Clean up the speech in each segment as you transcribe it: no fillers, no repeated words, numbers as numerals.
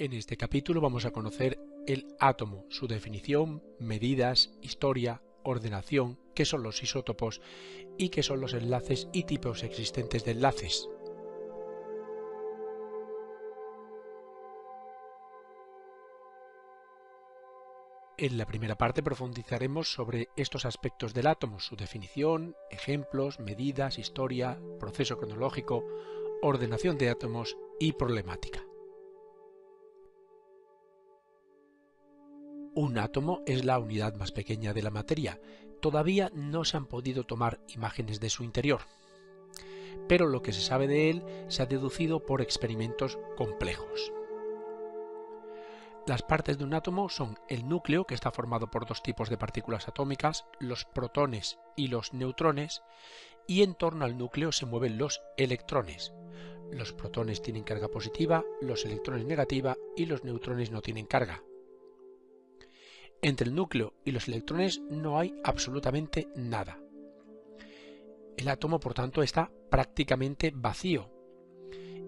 En este capítulo vamos a conocer el átomo, su definición, medidas, historia, ordenación, qué son los isótopos y qué son los enlaces y tipos existentes de enlaces. En la primera parte profundizaremos sobre estos aspectos del átomo, su definición, ejemplos, medidas, historia, proceso cronológico, ordenación de átomos y problemática. Un átomo es la unidad más pequeña de la materia. Todavía no se han podido tomar imágenes de su interior, pero lo que se sabe de él se ha deducido por experimentos complejos. Las partes de un átomo son el núcleo, que está formado por dos tipos de partículas atómicas, los protones y los neutrones, y en torno al núcleo se mueven los electrones. Los protones tienen carga positiva, los electrones negativa y los neutrones no tienen carga. Entre el núcleo y los electrones no hay absolutamente nada. El átomo, por tanto, está prácticamente vacío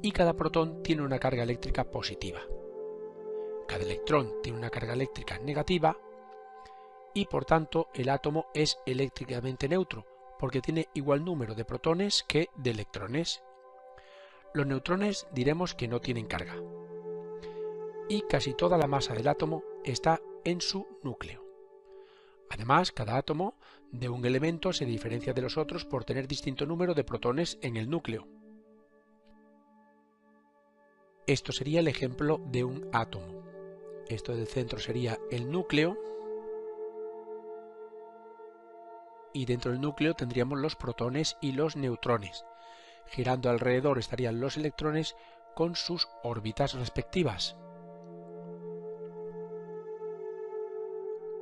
y cada protón tiene una carga eléctrica positiva. Cada electrón tiene una carga eléctrica negativa y, por tanto, el átomo es eléctricamente neutro porque tiene igual número de protones que de electrones. Los neutrones diremos que no tienen carga. Y casi toda la masa del átomo está en su núcleo. Además, cada átomo de un elemento se diferencia de los otros por tener distinto número de protones en el núcleo. Esto sería el ejemplo de un átomo. Esto del centro sería el núcleo y dentro del núcleo tendríamos los protones y los neutrones. Girando alrededor estarían los electrones con sus órbitas respectivas.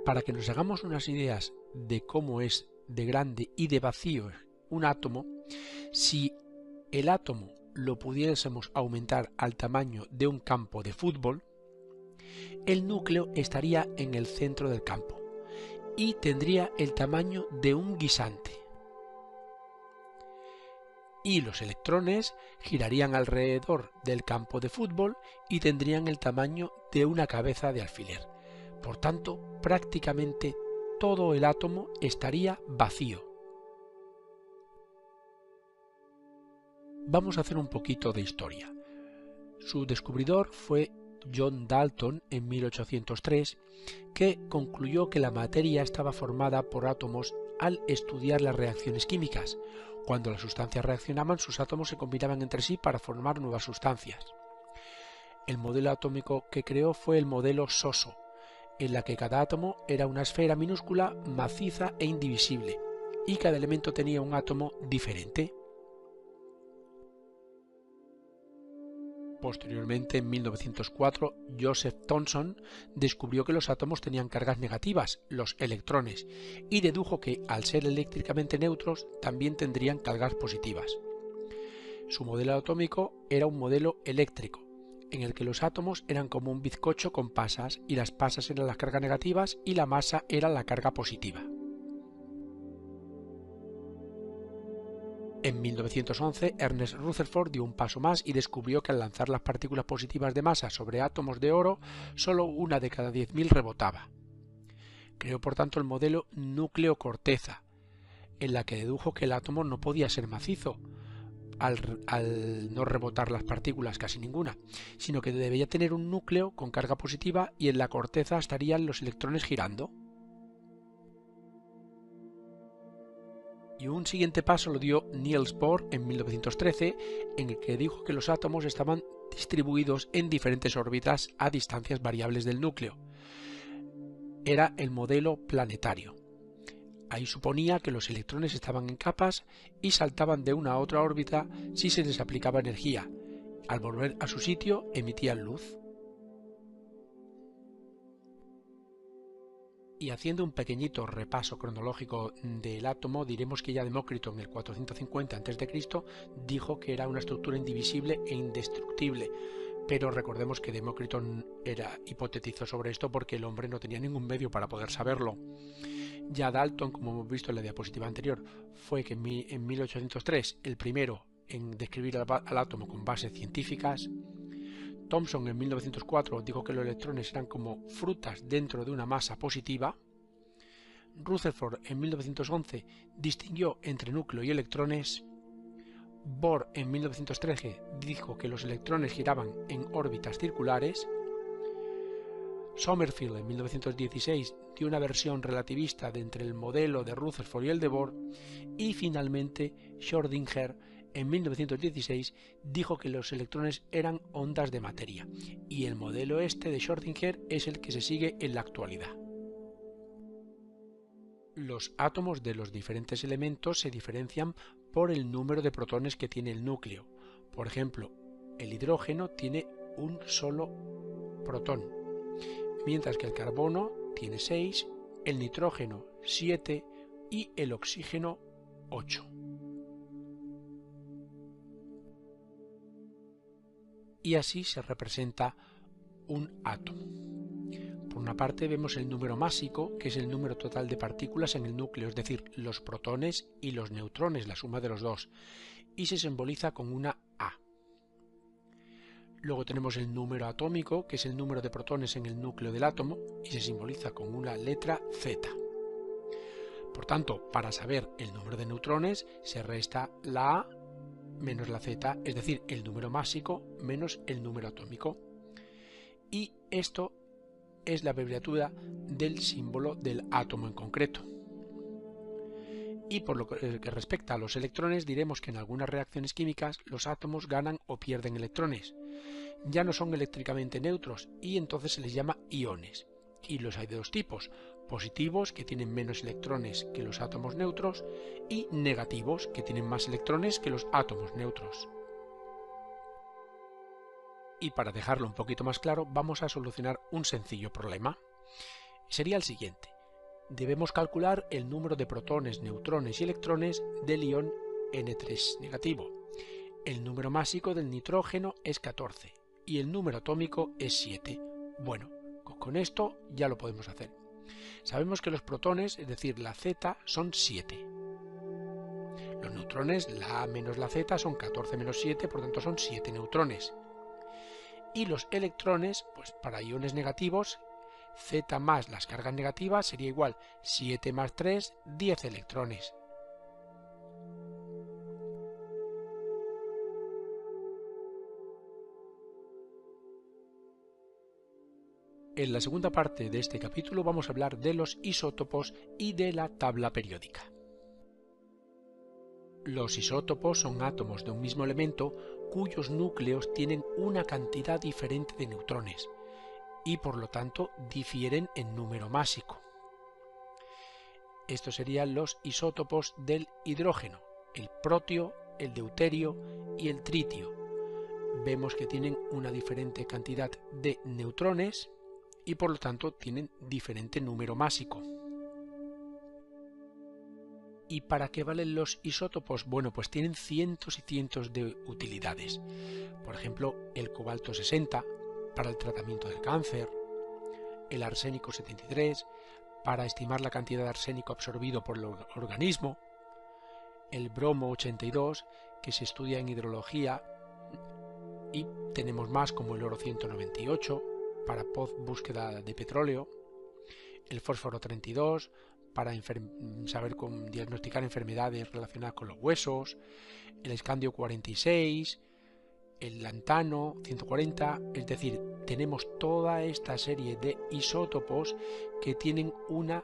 Para que nos hagamos unas ideas de cómo es de grande y de vacío un átomo, si el átomo lo pudiésemos aumentar al tamaño de un campo de fútbol, el núcleo estaría en el centro del campo y tendría el tamaño de un guisante. Y los electrones girarían alrededor del campo de fútbol y tendrían el tamaño de una cabeza de alfiler. Por tanto, prácticamente todo el átomo estaría vacío. Vamos a hacer un poquito de historia. Su descubridor fue John Dalton en 1803, que concluyó que la materia estaba formada por átomos al estudiar las reacciones químicas. Cuando las sustancias reaccionaban, sus átomos se combinaban entre sí para formar nuevas sustancias. El modelo atómico que creó fue el modelo SOSO, en la que cada átomo era una esfera minúscula, maciza e indivisible, y cada elemento tenía un átomo diferente. Posteriormente, en 1904, Joseph Thomson descubrió que los átomos tenían cargas negativas, los electrones, y dedujo que, al ser eléctricamente neutros, también tendrían cargas positivas. Su modelo atómico era un modelo eléctrico, en el que los átomos eran como un bizcocho con pasas, y las pasas eran las cargas negativas y la masa era la carga positiva. En 1911, Ernest Rutherford dio un paso más y descubrió que al lanzar las partículas positivas de masa sobre átomos de oro, solo una de cada 10.000 rebotaba. Creó por tanto el modelo núcleo-corteza, en la que dedujo que el átomo no podía ser macizo, al no rebotar las partículas casi ninguna, sino que debía tener un núcleo con carga positiva y en la corteza estarían los electrones girando. Y un siguiente paso lo dio Niels Bohr en 1913, en el que dijo que los átomos estaban distribuidos en diferentes órbitas a distancias variables del núcleo. Era el modelo planetario. Ahí suponía que los electrones estaban en capas y saltaban de una a otra órbita si se les aplicaba energía. Al volver a su sitio emitían luz. Y haciendo un pequeñito repaso cronológico del átomo, diremos que ya Demócrito en el 450 a.C. dijo que era una estructura indivisible e indestructible, pero recordemos que Demócrito hipotetizó sobre esto porque el hombre no tenía ningún medio para poder saberlo. Ya Dalton, como hemos visto en la diapositiva anterior, fue que en 1803 el primero en describir al átomo con bases científicas. Thomson en 1904 dijo que los electrones eran como frutas dentro de una masa positiva. Rutherford en 1911 distinguió entre núcleo y electrones. Bohr en 1913 dijo que los electrones giraban en órbitas circulares. Sommerfeld en 1916 dio una versión relativista de entre el modelo de Rutherford y el de Bohr, y finalmente Schrödinger en 1916 dijo que los electrones eran ondas de materia, y el modelo este de Schrödinger es el que se sigue en la actualidad. Los átomos de los diferentes elementos se diferencian por el número de protones que tiene el núcleo. Por ejemplo, el hidrógeno tiene un solo protón, mientras que el carbono tiene 6, el nitrógeno 7 y el oxígeno 8. Y así se representa un átomo. Por una parte vemos el número másico, que es el número total de partículas en el núcleo, es decir, los protones y los neutrones, la suma de los dos, y se simboliza con una A. Luego tenemos el número atómico, que es el número de protones en el núcleo del átomo, y se simboliza con una letra Z. Por tanto, para saber el número de neutrones, se resta la A menos la Z, es decir, el número másico menos el número atómico. Y esto es la abreviatura del símbolo del átomo en concreto. Y por lo que respecta a los electrones, diremos que en algunas reacciones químicas los átomos ganan o pierden electrones. Ya no son eléctricamente neutros y entonces se les llama iones. Y los hay de dos tipos: positivos, que tienen menos electrones que los átomos neutros, y negativos, que tienen más electrones que los átomos neutros. Y para dejarlo un poquito más claro, vamos a solucionar un sencillo problema. Sería el siguiente: debemos calcular el número de protones, neutrones y electrones del ion N3 negativo. El número másico del nitrógeno es 14 y el número atómico es 7. Bueno, con esto ya lo podemos hacer. Sabemos que los protones, es decir, la Z, son 7. Los neutrones, la A menos la Z, son 14 menos 7, por tanto son 7 neutrones. Y los electrones, pues para iones negativos, Z más las cargas negativas sería igual 7 más 3, 10 electrones. En la segunda parte de este capítulo vamos a hablar de los isótopos y de la tabla periódica. Los isótopos son átomos de un mismo elemento cuyos núcleos tienen una cantidad diferente de neutrones y por lo tanto difieren en número másico. Estos serían los isótopos del hidrógeno, el protio, el deuterio y el tritio. Vemos que tienen una diferente cantidad de neutrones y por lo tanto tienen diferente número másico. ¿Y para qué valen los isótopos? Bueno, pues tienen cientos y cientos de utilidades. Por ejemplo, el cobalto 60 para el tratamiento del cáncer, el arsénico 73 para estimar la cantidad de arsénico absorbido por el organismo, el bromo 82 que se estudia en hidrología, y tenemos más como el oro 198 para búsqueda de petróleo, el fósforo 32 para diagnosticar enfermedades relacionadas con los huesos, el escandio 46, el lantano 140, es decir, tenemos toda esta serie de isótopos que tienen una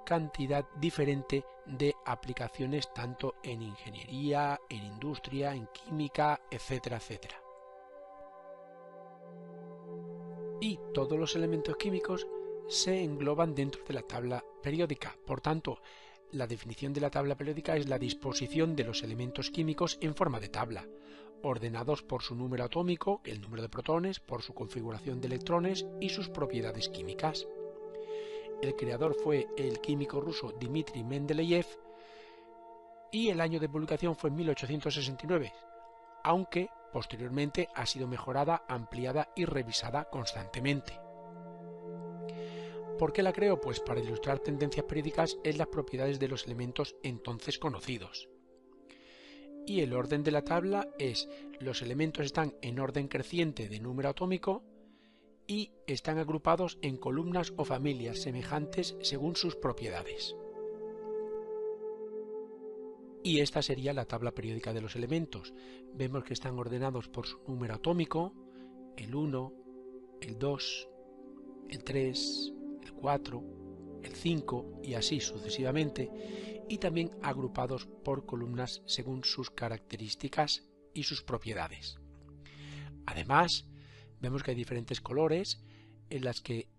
cantidad diferente de aplicaciones tanto en ingeniería, en industria, en química, etcétera, etcétera. Y todos los elementos químicos se engloban dentro de la tabla periódica. Por tanto, la definición de la tabla periódica es la disposición de los elementos químicos en forma de tabla, ordenados por su número atómico, el número de protones, por su configuración de electrones y sus propiedades químicas. El creador fue el químico ruso Dmitri Mendeleev y el año de publicación fue en 1869, aunque posteriormente ha sido mejorada, ampliada y revisada constantemente. ¿Por qué la creó? Pues para ilustrar tendencias periódicas en las propiedades de los elementos entonces conocidos. Y el orden de la tabla es: los elementos están en orden creciente de número atómico y están agrupados en columnas o familias semejantes según sus propiedades. Y esta sería la tabla periódica de los elementos. Vemos que están ordenados por su número atómico, el 1, el 2, el 3, el 4, el 5 y así sucesivamente, y también agrupados por columnas según sus características y sus propiedades. Además, vemos que hay diferentes colores en las que,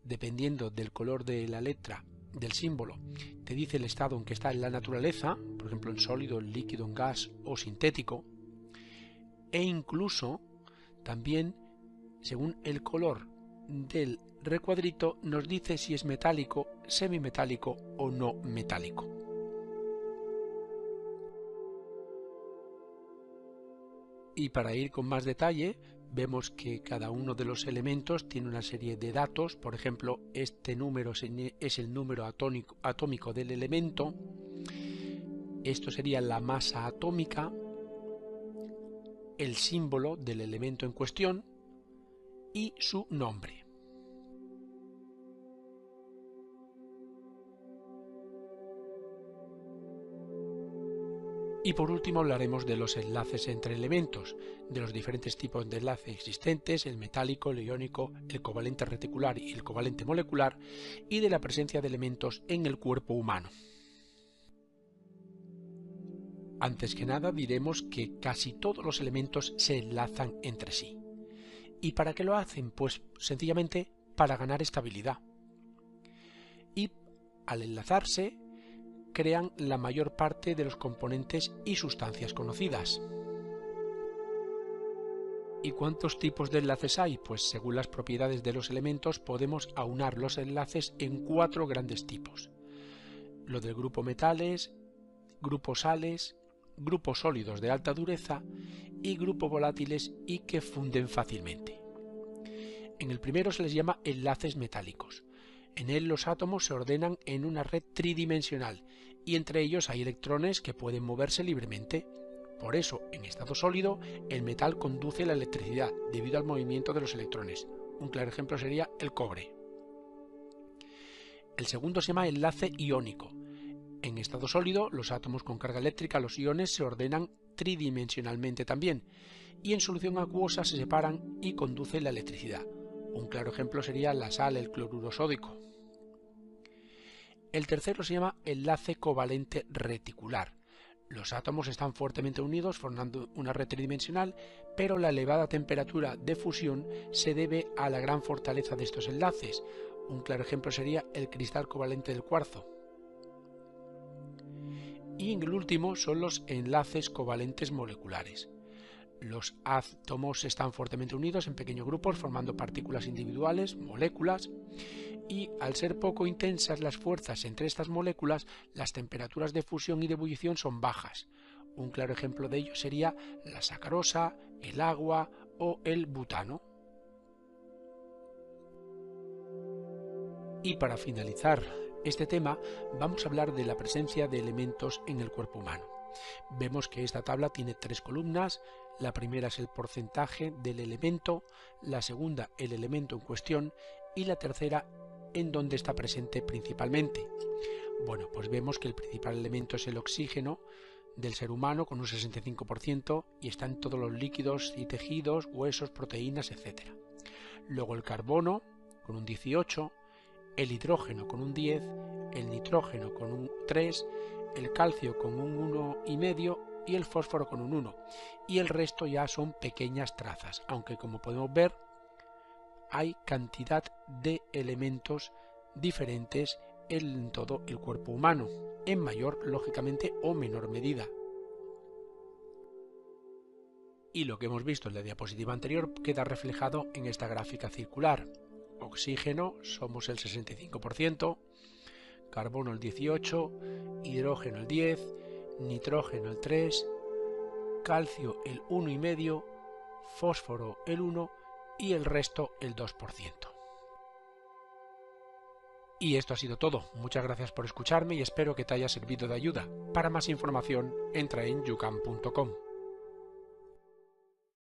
dependiendo del color de la letra, del símbolo, te dice el estado en que está en la naturaleza, por ejemplo en sólido, en líquido, en gas o sintético, e incluso también según el color del recuadrito nos dice si es metálico, semimetálico o no metálico. Y para ir con más detalle, vemos que cada uno de los elementos tiene una serie de datos. Por ejemplo, este número es el número atómico del elemento. Esto sería la masa atómica, el símbolo del elemento en cuestión y su nombre. Y por último hablaremos de los enlaces entre elementos, de los diferentes tipos de enlace existentes, el metálico, el iónico, el covalente reticular y el covalente molecular, y de la presencia de elementos en el cuerpo humano. Antes que nada diremos que casi todos los elementos se enlazan entre sí. ¿Y para qué lo hacen? Pues sencillamente para ganar estabilidad. Y al enlazarse, crean la mayor parte de los componentes y sustancias conocidas. ¿Y cuántos tipos de enlaces hay? Pues según las propiedades de los elementos podemos aunar los enlaces en 4 grandes tipos. Lo del grupo metales, grupo sales, grupos sólidos de alta dureza y grupos volátiles y que funden fácilmente. En el primero se les llama enlaces metálicos. En él los átomos se ordenan en una red tridimensional y entre ellos hay electrones que pueden moverse libremente. Por eso, en estado sólido, el metal conduce la electricidad debido al movimiento de los electrones. Un claro ejemplo sería el cobre. El segundo se llama enlace iónico. En estado sólido, los átomos con carga eléctrica, los iones, se ordenan tridimensionalmente también, y en solución acuosa se separan y conducen la electricidad. Un claro ejemplo sería la sal, el cloruro sódico. El tercero se llama enlace covalente reticular. Los átomos están fuertemente unidos formando una red tridimensional, pero la elevada temperatura de fusión se debe a la gran fortaleza de estos enlaces. Un claro ejemplo sería el cristal covalente del cuarzo. Y en el último son los enlaces covalentes moleculares. Los átomos están fuertemente unidos en pequeños grupos formando partículas individuales, moléculas, y al ser poco intensas las fuerzas entre estas moléculas, las temperaturas de fusión y de ebullición son bajas. Un claro ejemplo de ello sería la sacarosa, el agua o el butano. Y para finalizar este tema, vamos a hablar de la presencia de elementos en el cuerpo humano. Vemos que esta tabla tiene 3 columnas. La primera es el porcentaje del elemento, la segunda el elemento en cuestión y la tercera en dónde está presente principalmente. Bueno, pues vemos que el principal elemento es el oxígeno del ser humano con un 65% y está en todos los líquidos y tejidos, huesos, proteínas, etc. Luego el carbono con un 18%, el hidrógeno con un 10%, el nitrógeno con un 3%, el calcio con un 1,5% y el fósforo con un 1%. Y el resto ya son pequeñas trazas, aunque como podemos ver hay cantidad de elementos diferentes en todo el cuerpo humano, en mayor, lógicamente, o menor medida. Y lo que hemos visto en la diapositiva anterior queda reflejado en esta gráfica circular. Oxígeno somos el 65%, carbono el 18%, hidrógeno el 10%, nitrógeno el 3%, calcio el 1,5%, fósforo el 1% y el resto el 2%. Y esto ha sido todo. Muchas gracias por escucharme y espero que te haya servido de ayuda. Para más información, entra en yucam.com.